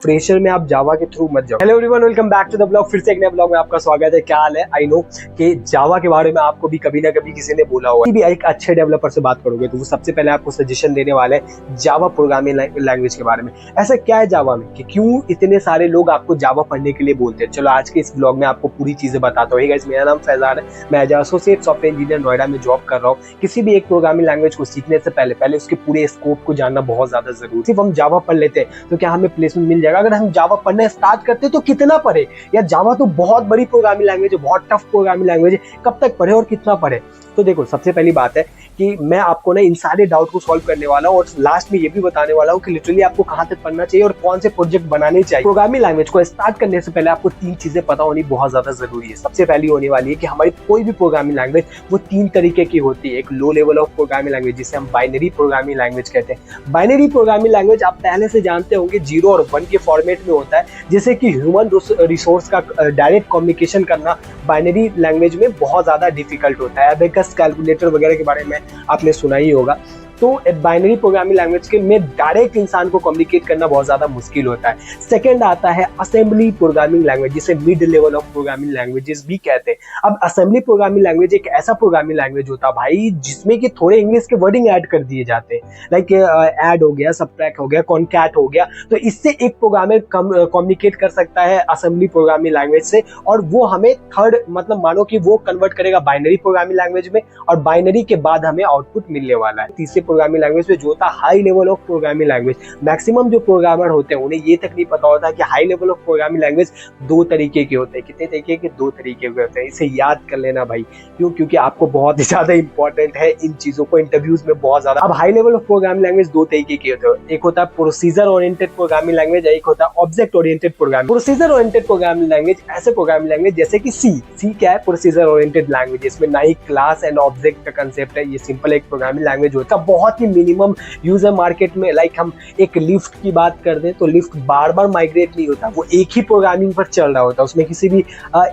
Fresher में आप जावा के थ्रू मत जाओ। Hello everyone, welcome back to the blog. फिर से एक नए ब्लॉग में आपका स्वागत है। क्या हाल है? आई नो कि जावा के बारे में आपको भी कभी ना कभी किसी ने बोला होगा। भी एक अच्छे डेवलपर से बात करोगे तो वो सबसे पहले आपको सजेशन देने वाले हैं जावा प्रोग्रामिंग लैंग्वेज के बारे में। ऐसा क्या है जावा में कि क्यों इतने सारे लोग आपको जावा पढ़ने के लिए बोलते हैं? चलो आज के इस ब्लॉग में आपको पूरी चीजें बताता हूँ। गाइस, मेरा नाम फैजान है, मैं as associate software engineer Noida में जॉब कर रहा हूँ। किसी भी एक प्रोग्रामिंग लैंग्वेज को सीखने से पहले उसके पूरे स्कोप को जानना बहुत ज्यादा जरूरी। सिर्फ हम जावा पढ़ लेते हैं तो क्या हमें प्लेसमेंट मिल जाएगा? अगर हम जावा पढ़ना स्टार्ट करते तो कितना पढ़े? या जावा तो बहुत बड़ी प्रोग्रामिंग लैंग्वेज है, बहुत टफ प्रोग्रामिंग लैंग्वेज है, कब तक पढ़े और कितना पढ़े? तो देखो, सबसे पहली बात है कि मैं आपको ना इन सारे डाउट को सॉल्व करने वाला हूँ और लास्ट में ये भी बताने वाला हूँ कि लिटरली आपको कहाँ तक पढ़ना चाहिए और कौन से प्रोजेक्ट बनाने चाहिए। प्रोग्रामिंग लैंग्वेज को स्टार्ट करने से पहले आपको तीन चीजें पता होनी बहुत ज्यादा जरूरी है। सबसे पहली होने वाली है कि हमारी कोई भी प्रोग्रामिंग लैंग्वेज वो तीन तरीके की होती है। एक low level of programming language जिसे हम बाइनरी प्रोग्रामिंग लैंग्वेज कहते हैं। बाइनरी प्रोग्रामिंग लैंग्वेज आप पहले से जानते होंगे 0 और 1 के फॉर्मेट में होता है, जैसे कि ह्यूमन रिसोर्स का डायरेक्ट कम्युनिकेशन करना बाइनरी लैंग्वेज में बहुत ज्यादा डिफिकल्ट होता है। अबेकस, कैलकुलेटर वगैरह के बारे में आपने सुना ही होगा। तो बाइनरी प्रोग्रामिंग लैंग्वेज के में डायरेक्ट इंसान को कम्युनिकेट करना बहुत ज्यादा मुश्किल होता है। सेकंड आता है असेंबली प्रोग्रामिंग लैंग्वेज, जिसे mid level of programming languages भी कहते हैं। अब असेंबली प्रोग्रामिंग लैंग्वेज एक ऐसा प्रोग्रामिंग लैंग्वेज होता है भाई जिसमें कि थोड़े इंग्लिश के वर्डिंग ऐड कर दिए जाते हैं, लाइक ऐड हो गया, सबट्रैक्ट हो गया, कॉन्कैट हो गया। तो इससे एक प्रोग्रामर कम्युनिकेट कर सकता है असेंबली प्रोग्रामिंग लैंग्वेज से, और वो हमें थर्ड मतलब मानो कि वो कन्वर्ट करेगा बाइनरी प्रोग्रामिंग लैंग्वेज में, और बाइनरी के बाद हमें आउटपुट मिलने वाला है। तीसरे प्रोग्रामिंग लैंग्वेज में जो होता है high level of programming language. Maximum जो प्रोग्रामर होते हैं उन्हें ये तक नहीं पता होता कि high level of programming language दो तरीके के होते हैं। कितने तरीके के? दो तरीके के होते हैं। इसे याद कर लेना भाई, क्यों? क्योंकि आपको बहुत ही ज्यादा इंपॉर्टेंट है इन चीजों को इंटरव्यूज में बहुत ज्यादा। अब high level of programming language दो तरीके के होते हैं। एक होता है प्रोसीजर ओरिएंटेड प्रोग्रामिंग लैंग्वेज, एक होता है object oriented programming. Procedure oriented programming language ऐसे प्रोग्रामिंग लैंग्वेज जैसे कि सी क्या है? Procedure oriented language. इसमें ना ही क्लास एंड ऑब्जेक्ट का कंसेप्ट है, ये सिंपल एक प्रोग्रामिंग लैंग्वेज होता है। बहुत ही मिनिमम यूज है मार्केट में। लाइक हम एक लिफ्ट की बात कर दें तो लिफ्ट बार बार माइग्रेट नहीं होता, वो एक ही प्रोग्रामिंग पर चल रहा होता है। उसमें किसी भी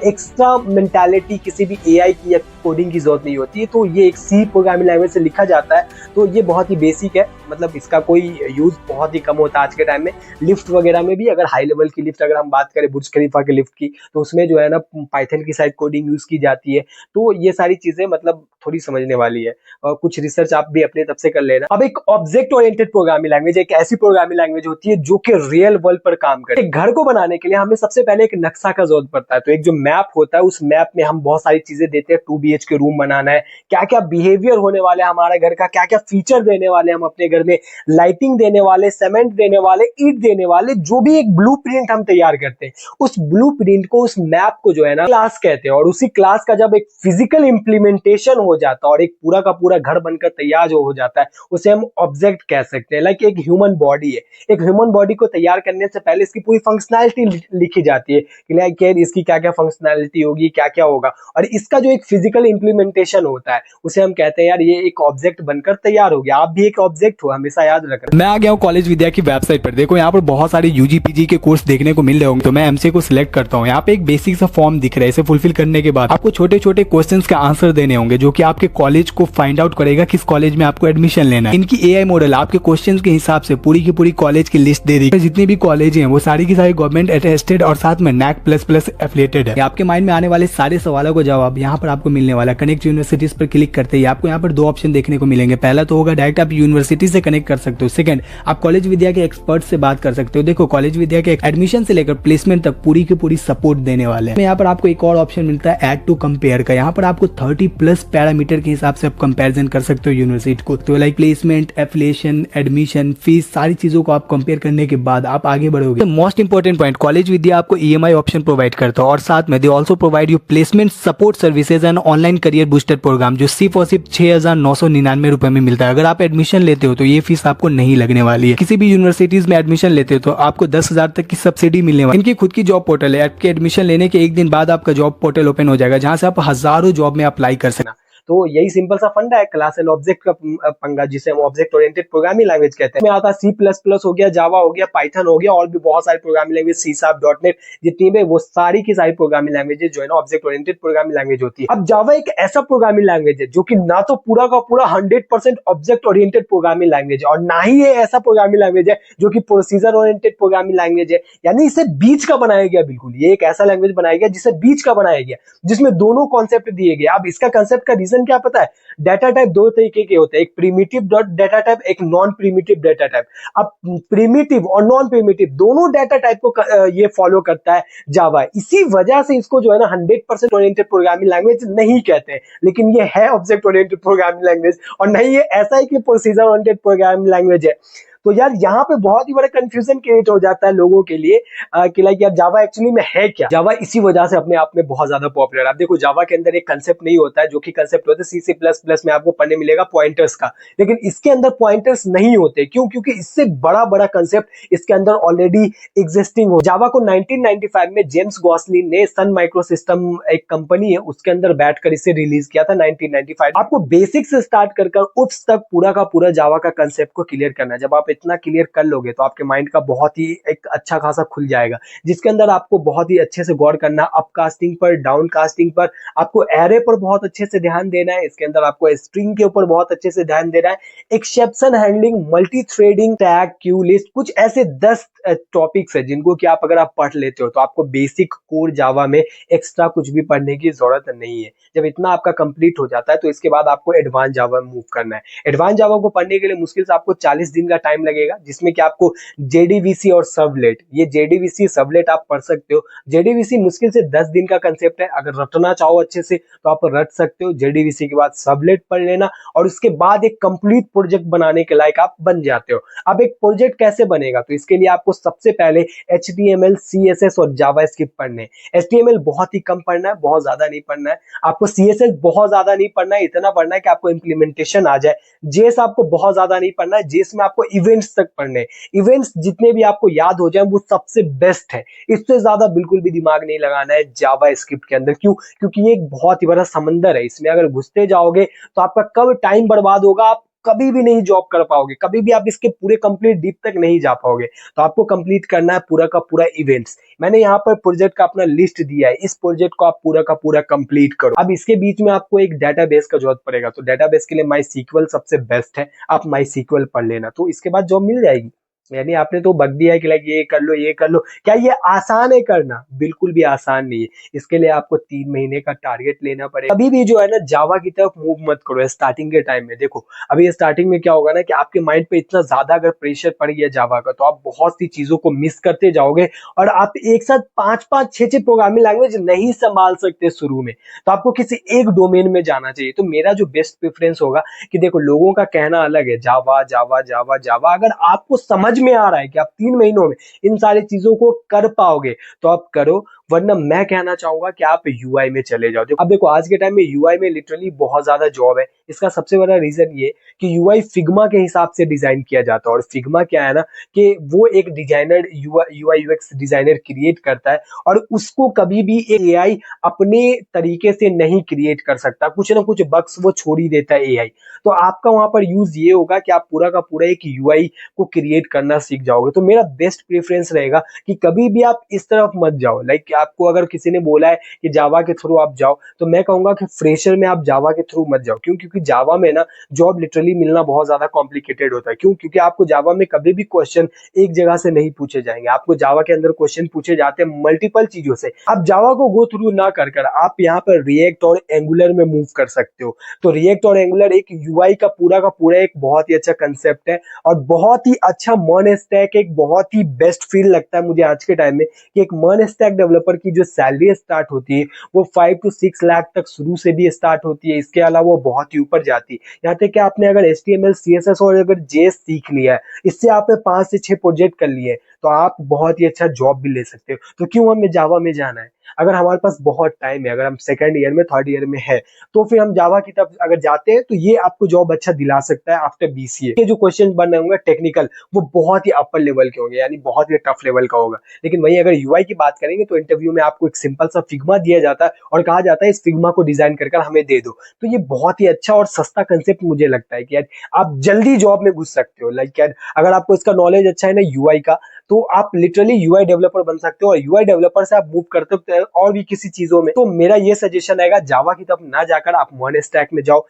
एक्स्ट्रा मेंटालिटी, किसी भी एआई की या कोडिंग की जरूरत नहीं होती है। तो ये एक सी प्रोग्रामिंग लैंग्वेज से लिखा जाता है, तो ये बहुत ही बेसिक है, मतलब इसका कोई यूज बहुत ही कम होता है आज के टाइम में। लिफ्ट वगैरह में भी अगर हाई लेवल की लिफ्ट अगर हम बात करें बुर्ज खलीफा के लिफ्ट की, तो उसमें जो है ना पाइथन की साइड कोडिंग यूज की जाती है। तो ये सारी चीजें मतलब थोड़ी समझने वाली है, और कुछ रिसर्च आप भी अपने तरफ से कर लेना। अब एक ऑब्जेक्ट ओरिएंटेड प्रोग्रामिंग लैंग्वेज एक ऐसी प्रोग्रामिंग लैंग्वेज होती है जो कि रियल वर्ल्ड पर काम करे। एक घर को बनाने के लिए हमें सबसे पहले एक नक्शा का जरूरत पड़ता है। तो एक जो मैप होता है, उस मैप में हम बहुत सारी चीजें देते हैं। 2 BHK रूम बनाना है, क्या क्या बिहेवियर होने वाले हमारे घर का, क्या क्या फीचर देने वाले हम अपने घर में, लाइटिंग देने वाले, सीमेंट देने वाले, ईंट देने वाले, जो भी एक ब्लूप्रिंट हम तैयार करते हैं, उस ब्लूप्रिंट को, उस मैप को जो है ना क्लास कहते हैं। और उसी क्लास का जब एक फिजिकल इंप्लीमेंटेशन हो जाता है और एक पूरा का पूरा घर बनकर तैयार जो हो जाता है, उसे हम ऑब्जेक्ट कह सकते हैं। लाइक एक ह्यूमन बॉडी है, एक ह्यूमन बॉडी को तैयार करने से पहले इसकी पूरी फंक्शनैलिटी लिखी जाती है कि लाइक इसकी क्या क्या फंक्शनैलिटी होगी, क्या क्या होगा, और इसका जो एक फिजिकल इंप्लीमेंटेशन होता है उसे हम कहते हैं यार ये एक ऑब्जेक्ट बनकर तैयार हो गया। आप भी एक ऑब्जेक्ट हो, हमेशा याद रखना। मैं आ गया हूँ कॉलेज विद्या की वेबसाइट पर। देखो यहाँ पर बहुत सारे यूजी पीजी के कोर्स देखने को मिल रहे होंगे, तो मैं एमसीए को सिलेक्ट करता हूँ। यहाँ पे एक बेसिक सा फॉर्म दिख रहा है, इसे फुलफिल करने के बाद आपको छोटे छोटे क्वेश्चंस का आंसर देने होंगे, जो कि आपके कॉलेज को फाइंड आउट करेगा किस कॉलेज में आपको एडमिशन लेना है। इनकी एआई मॉडल आपके क्वेश्चंस के हिसाब से पूरी की पूरी कॉलेज की लिस्ट दे देगी। जितने भी कॉलेज हैं वो सारी की सारी गवर्नमेंट अटेस्टेड और साथ में NAC++ एफिलिएटेड है। आपके माइंड में आने वाले सारे सवालों का जवाब यहाँ पर आपको मिलने वाला है। कनेक्ट यूनिवर्सिटीज पर क्लिक करते ही आपको यहाँ पर दो ऑप्शन देखने को मिलेंगे। पहला तो होगा डायरेक्ट आप यूनिवर्सिटी से कनेक्ट कर सकते हो। सेकंड, आप कॉलेज विद्या के एक्सपर्ट से बात कर सकते हो। देखो कॉलेज विद्या के एडमिशन से लेकर प्लेसमेंट तक पूरी की पूरी सपोर्ट देने वाले हैं। यहाँ पर आपको एक और ऑप्शन मिलता है ऐड टू कंपेयर का। यहाँ पर आपको 30+ पैरामीटर के हिसाब से आप कंपेरिजन कर सकते हो यूनिवर्सिटी को। तो like placement, affiliation, admission, fees, सारी चीजों को आप कंपेयर करने के बाद आप आगे बढ़ोगे। Most important point, college Vidya आपको EMI ऑप्शन प्रोवाइड करता है, और साथ में they also provide you placement support services and online career booster programme, जो सिर्फ और सिर्फ 6,999 रुपए में मिलता है। अगर आप एडमिशन लेते हो तो ये फीस आपको नहीं लगने वाली है। किसी भी यूनिवर्सिटीज में एडमिशन लेते हो तो आपको 10,000 तक की सब्सिडी मिलने वाली है। इनकी खुद की जॉब पोर्टल है। आपके एडमिशन लेने के एक दिन बाद आपका जॉब पोर्टल ओपन हो जाएगा, जहां से आप हजारों जॉब में अप्लाई कर सकते हैं। तो यही सिंपल सा फंडा है क्लास एंड ऑब्जेक्ट का पंगा, जिसे हम ऑब्जेक्ट ओरिएंटेड प्रोग्रामिंग लैंग्वेज कहते हैं। में आता सी प्लस प्लस हो गया, जावा हो गया, पाइथन हो गया, और भी बहुत सारी programming language, C sharp, dot net, जितनी भी वो सारी की सारी प्रोग्रामिंग लैंग्वेजेस जो है ना ऑब्जेक्ट ओरिएंटेड प्रोग्रामिंग लैंग्वेज होती है। अब जावा एक ऐसा प्रोग्रामिंग लैंग्वेज है जो कि ना तो पूरा का पूरा 100% ऑब्जेक्ट ओरिएंटेड प्रोग्रामिंग लैंग्वेज है, और ना ही ये ऐसा प्रोग्रामिंग लैंग्वेज है जो कि प्रोसीजर ओरिएंटेड प्रोग्रामिंग लैंग्वेज है। यानी इसे बीच का बनाया गया, बिल्कुल ये एक ऐसा लैंग्वेज बनाया गया जिसे बीच का बनाया गया, जिसमें दोनों कॉन्सेप्ट दिए गए। अब इसका कंसेप्ट का रीजन क्या पता है? डाटा टाइप दो तरीके के होते हैं, एक प्रिमिटिव डाटा टाइप, एक नॉन प्रिमिटिव डाटा टाइप। अब प्रिमिटिव और नॉन प्रिमिटिव दोनों डाटा टाइप को ये फॉलो करता है जावा। इसी वजह से इसको जो है ना 100% ओरिएंटेड प्रोग्रामिंग लैंग्वेज नहीं कहते हैं, लेकिन ये है ऑब्जेक्ट ओरिएंटेड प्रोग्रामिंग लैंग्वेज, और नहीं ये ऐसा है कि प्रोसीजर ओरिएंटेड प्रोग्रामिंग लैंग्वेज है। तो यार यहाँ पे बहुत ही बड़ा कंफ्यूजन क्रिएट हो जाता है लोगों के लिए कि लाइक यार जावा एक्चुअली में है क्या। जावा इसी वजह से अपने आप में बहुत ज्यादा पॉपुलर है। आप देखो जावा के अंदर एक कंसेप्ट नहीं होता है, जो कि कंसेप्ट होता है सी सी प्लस प्लस में आपको पढ़ने मिलेगा पॉइंटर्स का, लेकिन इसके अंदर पॉइंटर्स नहीं होते। क्यों? क्योंकि इससे बड़ा बड़ा कंसेप्ट इसके अंदर ऑलरेडी एग्जिस्टिंग हो। जावा को 1995 में जेम्स गॉसलिन ने सन माइक्रोसिस्टम एक कंपनी है उसके अंदर बैठकर इसे रिलीज किया था 1995। आपको बेसिक से स्टार्ट कर उप्स तक पूरा का पूरा जावा का कंसेप्ट को क्लियर करना है। जब आप इतना क्लियर कर लोगे तो आपके माइंड का बहुत ही एक अच्छा खासा खुल जाएगा, जिसके अंदर आपको बहुत ही अच्छे से गौर करना, अपकास्टिंग पर, डाउनकास्टिंग पर, आपको एरे पर बहुत अच्छे से ध्यान देना है। इसके अंदर आपको स्ट्रिंग के ऊपर बहुत अच्छे से ध्यान देना है, exception handling, multi threading, tag, Q list, कुछ ऐसे 10 टॉपिक्स है जिनको कि आप अगर आप पढ़ लेते हो तो आपको बेसिक कोर जावा में एक्स्ट्रा कुछ भी पढ़ने की जरूरत नहीं है। जब इतना आपका कंप्लीट हो जाता है तो इसके बाद आपको एडवांस जावा में मूव करना है। एडवांस जावा को पढ़ने के लिए मुश्किल से आपको 40 दिन का टाइम लगेगा, जिसमें कि आपको जेडीवीसी और सर्वलेट, ये जेडीवीसी सर्वलेट आप पढ़ सकते हो। जेडीवीसी मुश्किल से 10 दिन का कंसेप्ट है, अगर रटना चाहो अच्छे से तो आप रट सकते हो। जेडीवीसी के बाद सर्वलेट पढ़ लेना, और उसके बाद एक कंप्लीट प्रोजेक्ट बनाने के लायक आप बन जाते हो। अब एक प्रोजेक्ट कैसे बनेगा? तो इसके लिए आपको सबसे पहले HTML, CSS और जावास्क्रिप्ट पढ़ने। HTML बहुत ही कम पढ़ना है, बहुत ज्यादा नहीं पढ़ना है। आपको CSS बहुत ज्यादा नहीं पढ़ना है, इतना पढ़ना है कि आपको इंप्लीमेंटेशन आ जाए। जेएस आपको बहुत ज्यादा नहीं पढ़ना है, जेएस में आपको इवेंट्स तक पढ़ने। इवेंट्स जितने भी आपको याद हो जाए वो सबसे बेस्ट है, इससे ज्यादा बिल्कुल भी दिमाग नहीं लगाना है जावास्क्रिप्ट के अंदर। क्यों? क्योंकि ये एक बहुत ही बड़ा समंदर है, इसमें अगर घुसते जाओगे तो आपका कब टाइम बर्बाद होगा, आप कभी भी नहीं जॉब कर पाओगे, कभी भी आप इसके पूरे कंप्लीट डीप तक नहीं जा पाओगे। तो आपको कंप्लीट करना है पूरा का पूरा इवेंट्स। मैंने यहाँ पर प्रोजेक्ट का अपना लिस्ट दिया है, इस प्रोजेक्ट को आप पूरा का पूरा कंप्लीट करो। अब इसके बीच में आपको एक डेटाबेस का जरूरत पड़ेगा, तो डेटाबेस के लिए माईसीक्वल सबसे बेस्ट है, आप माईसीक्वल पढ़ लेना, तो इसके बाद जॉब मिल जाएगी। यानी आपने तो बग दिया है कि लाइक ये कर लो ये कर लो, क्या ये आसान है करना? बिल्कुल भी आसान नहीं है। इसके लिए आपको 3 महीने का टारगेट लेना पड़ेगा। अभी भी जो है ना जावा की तरफ मूव मत करो स्टार्टिंग के टाइम में। देखो अभी स्टार्टिंग में क्या होगा ना कि आपके माइंड पे इतना ज्यादा अगर प्रेशर पड़ गया जावा का, तो आप बहुत सी चीजों को मिस करते जाओगे, और आप एक साथ 5-5, 6-6 प्रोग्रामिंग लैंग्वेज नहीं संभाल सकते शुरू में। तो आपको किसी एक डोमेन में जाना चाहिए। तो मेरा जो बेस्ट प्रेफरेंस होगा कि देखो लोगों का कहना अलग है, जावा जावा जावा जावा, अगर आपको समझ में आ रहा है कि आप 3 महीनों में इन सारी चीजों को कर पाओगे तो आप करो, वरना मैं कहना चाहूंगा कि आप यूआई में चले जाओ। अब देखो आज के टाइम में यूआई में लिटरली बहुत ज्यादा जॉब है। इसका सबसे बड़ा रीजन ये कि यूआई फिग्मा के हिसाब से डिजाइन किया जाता है, और फिग्मा क्या है ना कि वो एक designer UI UX designer create करता है, और उसको कभी भी एक एआई अपने तरीके से नहीं क्रिएट कर सकता, कुछ ना कुछ बग्स वो छोड़ ही देता है एआई। तो आपका वहां पर यूज ये होगा कि आप पूरा का पूरा एक यूआई को क्रिएट करना सीख जाओगे। तो मेरा बेस्ट प्रेफरेंस रहेगा कि कभी भी आप इस तरफ मत जाओ। लाइक आपको अगर किसी ने बोला है कि जावा के थ्रू आप जाओ, तो मैं कहूंगा कि फ्रेशर में आप जावा के थ्रू मत जाओ। क्यों? क्योंकि जावा में ना जॉब लिटरली मिलना बहुत ज्यादा कॉम्प्लिकेटेड होता है। क्यों? क्योंकि आपको जावा में कभी भी क्वेश्चन एक जगह से नहीं पूछे जाएंगे, आपको जावा के अंदर क्वेश्चन पूछे जाते हैं मल्टीपल चीजों से। आप जावा को गो थ्रू ना कर कर आप यहाँ पर रिएक्ट और एंगुलर में मूव कर सकते हो। तो रिएक्ट और एंगुलर एक यूआई का पूरा एक बहुत ही अच्छा कंसेप्ट है, और बहुत ही अच्छा मर्न स्टैक, एक बहुत ही बेस्ट फील लगता है मुझे आज के टाइम में कि एक मर्न स्टैक डेवलपर की जो सैलरी स्टार्ट होती है वो 5 to 6 लाख तक शुरू से भी स्टार्ट होती है। इसके अलावा वो बहुत ही ऊपर जाती है। यहाँ तक कि आपने अगर HTML, CSS और अगर JS सीख लिया है, इससे आपने 5 से 6 प्रोजेक्ट कर लिए, तो आप बहुत ही अच्छा जॉब भी ले सकते हो। तो क्यों हमें जावा में जाना है? अगर हमारे पास बहुत टाइम है, अगर हम सेकंड ईयर में थर्ड ईयर में है, तो फिर हम जावा की तरफ अगर जाते हैं तो ये आपको जॉब अच्छा दिला सकता है आफ्टर बीसीए। ये जो क्वेश्चन बन रहे होंगे टेक्निकल, वो बहुत ही अपर लेवल के होंगे, यानी बहुत ही टफ लेवल का होगा। लेकिन वहीं अगर यूआई की बात करेंगे तो इंटरव्यू में आपको एक सिंपल सा फिग्मा दिया जाता है और कहा जाता है इस फिग्मा को डिजाइन कर हमें दे दो। तो ये बहुत ही अच्छा और सस्ता कंसेप्ट मुझे लगता है कि यार आप जल्दी जॉब में घुस सकते हो। लाइक यार अगर आपको इसका नॉलेज अच्छा है ना यूआई का, तो आप लिटरली यूआई डेवलपर बन सकते हो और यूआई डेवलपर से आप मूव कर सकते हो और भी किसी चीजों में। तो मेरा ये सजेशन रहेगा जावा की तरफ ना जाकर आप वन स्टैक में जाओ।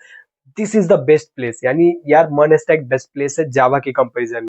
This is the best place, यानी यार वन स्टैक बेस्ट प्लेस है जावा के कंपेरिजन में।